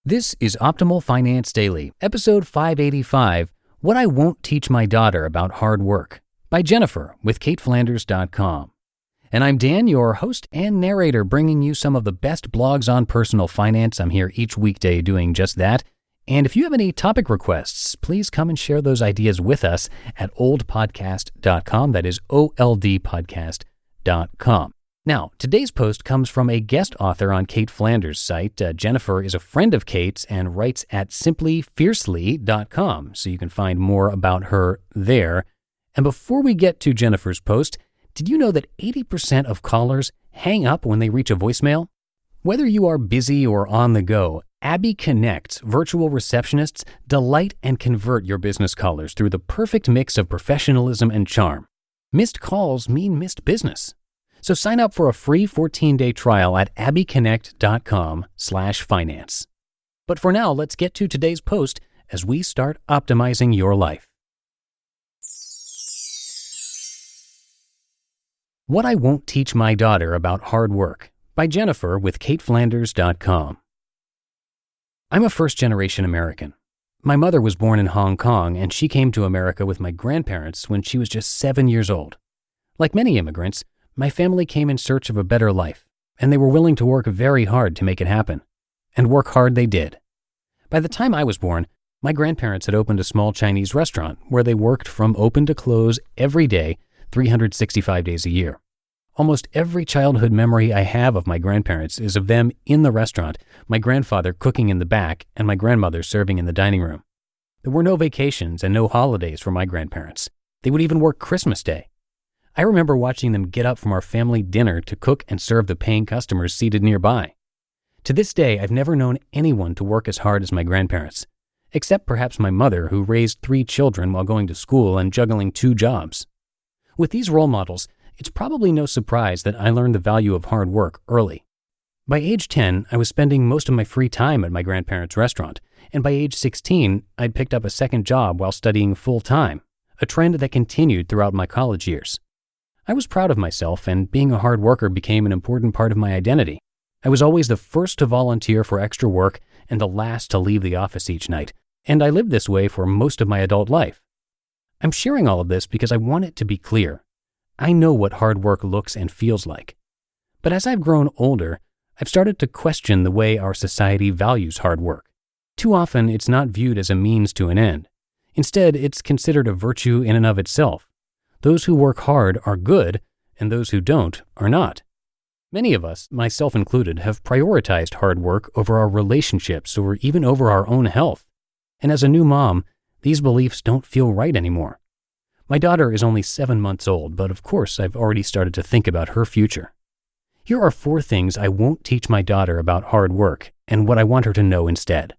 This is Optimal Finance Daily, episode 585, What I Won't Teach My Daughter About Hard Work, by Jeniffer with CaitFlanders.com. And I'm Dan, your host and narrator, bringing you some of the best blogs on personal finance. I'm here each weekday doing just that. And if you have any topic requests, please come and share those ideas with us at oldpodcast.com. That is oldpodcast.com. Now, today's post comes from a guest author on Cait Flanders' site. Jeniffer is a friend of Cait's and writes at simplyfiercely.com, so you can find more about her there. And before we get to Jennifer's post, did you know that 80% of callers hang up when they reach a voicemail? Whether you are busy or on the go, Abby Connect's virtual receptionists delight and convert your business callers through the perfect mix of professionalism and charm. Missed calls mean missed business. So sign up for a free 14-day trial at abbyconnect.com/finance. But for now, let's get to today's post as we start optimizing your life. What I Won't Teach My Daughter About Hard Work, by Jeniffer with CaitFlanders.com. I'm a first-generation American. My mother was born in Hong Kong, and she came to America with my grandparents when she was just 7 years old. Like many immigrants, my family came in search of a better life, and they were willing to work very hard to make it happen. And work hard they did. By the time I was born, my grandparents had opened a small Chinese restaurant where they worked from open to close every day, 365 days a year. Almost every childhood memory I have of my grandparents is of them in the restaurant, my grandfather cooking in the back and my grandmother serving in the dining room. There were no vacations and no holidays for my grandparents. They would even work Christmas Day. I remember watching them get up from our family dinner to cook and serve the paying customers seated nearby. To this day, I've never known anyone to work as hard as my grandparents, except perhaps my mother, who raised 3 children while going to school and juggling 2 jobs. With these role models, it's probably no surprise that I learned the value of hard work early. By age 10, I was spending most of my free time at my grandparents' restaurant, and by age 16, I'd picked up a second job while studying full-time, a trend that continued throughout my college years. I was proud of myself, and being a hard worker became an important part of my identity. I was always the first to volunteer for extra work and the last to leave the office each night, and I lived this way for most of my adult life. I'm sharing all of this because I want it to be clear. I know what hard work looks and feels like. But as I've grown older, I've started to question the way our society values hard work. Too often, it's not viewed as a means to an end. Instead, it's considered a virtue in and of itself. Those who work hard are good, and those who don't are not. Many of us, myself included, have prioritized hard work over our relationships or even over our own health. And as a new mom, these beliefs don't feel right anymore. My daughter is only 7 months old, but of course I've already started to think about her future. Here are 4 things I won't teach my daughter about hard work and what I want her to know instead.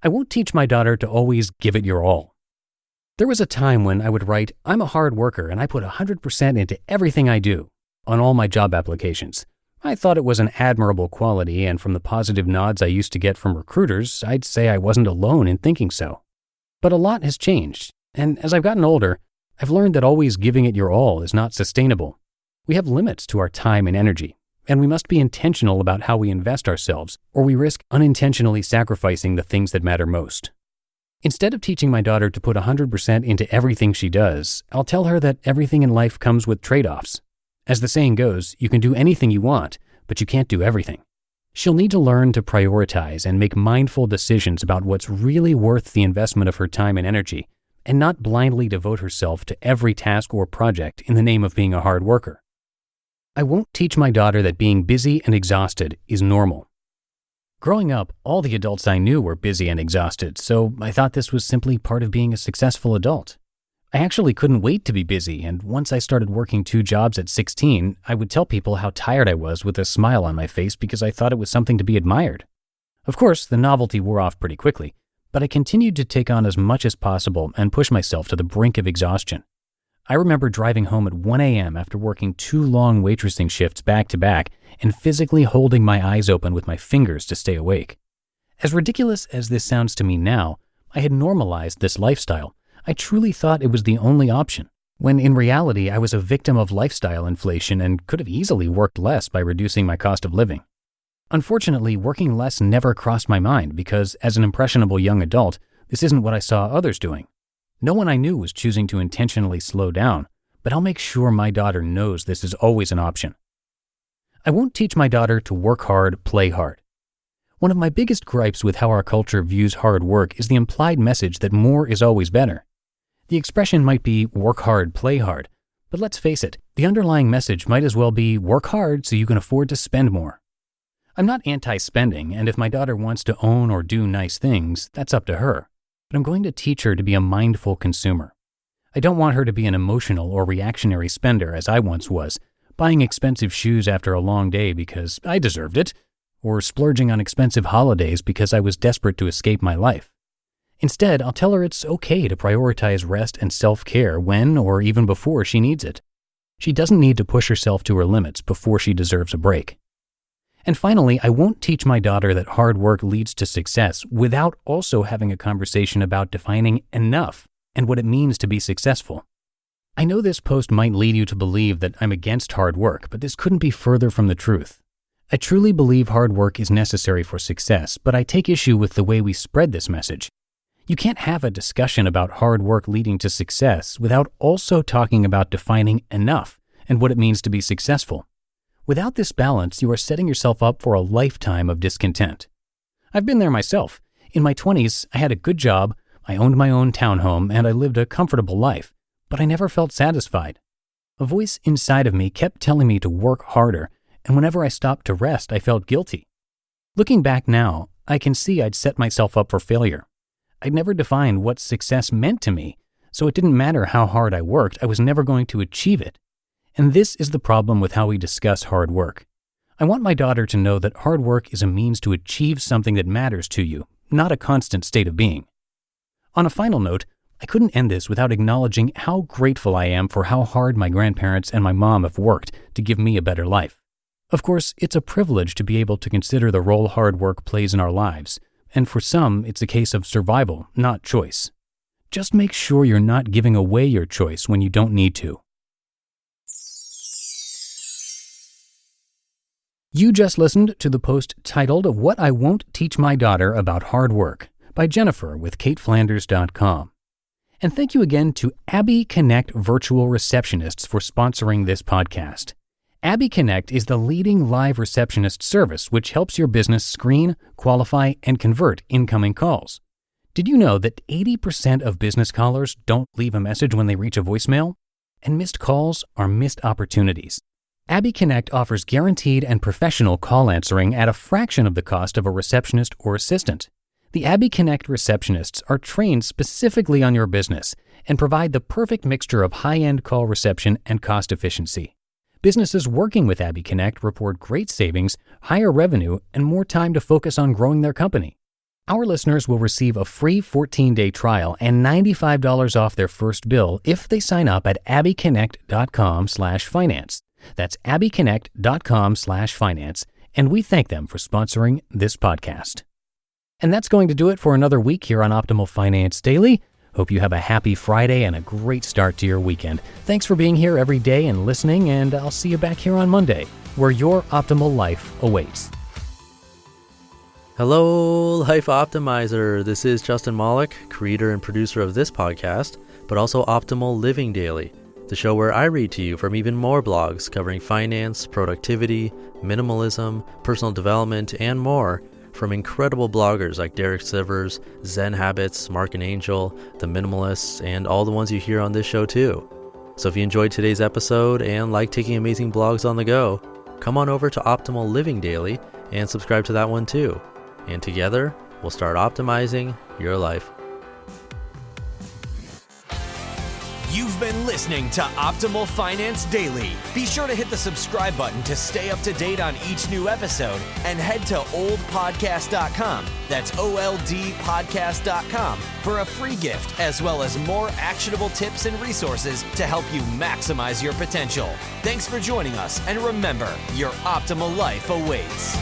I won't teach my daughter to always give it your all. There was a time when I would write, "I'm a hard worker and I put 100% into everything I do," on all my job applications. I thought it was an admirable quality, and from the positive nods I used to get from recruiters, I'd say I wasn't alone in thinking so. But a lot has changed, and as I've gotten older, I've learned that always giving it your all is not sustainable. We have limits to our time and energy, and we must be intentional about how we invest ourselves, or we risk unintentionally sacrificing the things that matter most. Instead of teaching my daughter to put 100% into everything she does, I'll tell her that everything in life comes with trade-offs. As the saying goes, you can do anything you want, but you can't do everything. She'll need to learn to prioritize and make mindful decisions about what's really worth the investment of her time and energy, and not blindly devote herself to every task or project in the name of being a hard worker. I won't teach my daughter that being busy and exhausted is normal. Growing up, all the adults I knew were busy and exhausted, so I thought this was simply part of being a successful adult. I actually couldn't wait to be busy, and once I started working 2 jobs at 16, I would tell people how tired I was with a smile on my face because I thought it was something to be admired. Of course, the novelty wore off pretty quickly, but I continued to take on as much as possible and push myself to the brink of exhaustion. I remember driving home at 1 a.m. after working 2 long waitressing shifts back to back and physically holding my eyes open with my fingers to stay awake. As ridiculous as this sounds to me now, I had normalized this lifestyle. I truly thought it was the only option, when in reality I was a victim of lifestyle inflation and could have easily worked less by reducing my cost of living. Unfortunately, working less never crossed my mind because, as an impressionable young adult, this isn't what I saw others doing. No one I knew was choosing to intentionally slow down, but I'll make sure my daughter knows this is always an option. I won't teach my daughter to work hard, play hard. One of my biggest gripes with how our culture views hard work is the implied message that more is always better. The expression might be work hard, play hard, but let's face it, the underlying message might as well be work hard so you can afford to spend more. I'm not anti-spending, and if my daughter wants to own or do nice things, that's up to her. But I'm going to teach her to be a mindful consumer. I don't want her to be an emotional or reactionary spender as I once was, buying expensive shoes after a long day because I deserved it, or splurging on expensive holidays because I was desperate to escape my life. Instead, I'll tell her it's okay to prioritize rest and self-care when or even before she needs it. She doesn't need to push herself to her limits before she deserves a break. And finally, I won't teach my daughter that hard work leads to success without also having a conversation about defining enough and what it means to be successful. I know this post might lead you to believe that I'm against hard work, but this couldn't be further from the truth. I truly believe hard work is necessary for success, but I take issue with the way we spread this message. You can't have a discussion about hard work leading to success without also talking about defining enough and what it means to be successful. Without this balance, you are setting yourself up for a lifetime of discontent. I've been there myself. In my 20s, I had a good job, I owned my own townhome, and I lived a comfortable life, but I never felt satisfied. A voice inside of me kept telling me to work harder, and whenever I stopped to rest, I felt guilty. Looking back now, I can see I'd set myself up for failure. I'd never defined what success meant to me, so it didn't matter how hard I worked, I was never going to achieve it. And this is the problem with how we discuss hard work. I want my daughter to know that hard work is a means to achieve something that matters to you, not a constant state of being. On a final note, I couldn't end this without acknowledging how grateful I am for how hard my grandparents and my mom have worked to give me a better life. Of course, it's a privilege to be able to consider the role hard work plays in our lives, and for some, it's a case of survival, not choice. Just make sure you're not giving away your choice when you don't need to. You just listened to the post titled "What I Won't Teach My Daughter About Hard Work" by Jeniffer with CaitFlanders.com. And thank you again to Abby Connect Virtual Receptionists for sponsoring this podcast. Abby Connect is the leading live receptionist service which helps your business screen, qualify, and convert incoming calls. Did you know that 80% of business callers don't leave a message when they reach a voicemail? And missed calls are missed opportunities. Abby Connect offers guaranteed and professional call answering at a fraction of the cost of a receptionist or assistant. The Abby Connect receptionists are trained specifically on your business and provide the perfect mixture of high-end call reception and cost efficiency. Businesses working with Abby Connect report great savings, higher revenue, and more time to focus on growing their company. Our listeners will receive a free 14-day trial and $95 off their first bill if they sign up at abbyconnect.com/finance. That's abbyconnect.com/finance, and we thank them for sponsoring this podcast. And that's going to do it for another week here on Optimal Finance Daily. Hope you have a happy Friday and a great start to your weekend. Thanks for being here every day and listening, and I'll see you back here on Monday, where your optimal life awaits. Hello, Life Optimizer. This is Justin Malik, creator and producer of this podcast, but also Optimal Living Daily, the show where I read to you from even more blogs covering finance, productivity, minimalism, personal development, and more, from incredible bloggers like Derek Sivers, Zen Habits, Mark and Angel, The Minimalists, and all the ones you hear on this show too. So if you enjoyed today's episode and like taking amazing blogs on the go, come on over to Optimal Living Daily and subscribe to that one too. And together, we'll start optimizing your life. You've been listening to Optimal Finance Daily. Be sure to hit the subscribe button to stay up to date on each new episode and head to oldpodcast.com. That's OLDpodcast.com for a free gift as well as more actionable tips and resources to help you maximize your potential. Thanks for joining us, and remember, your optimal life awaits.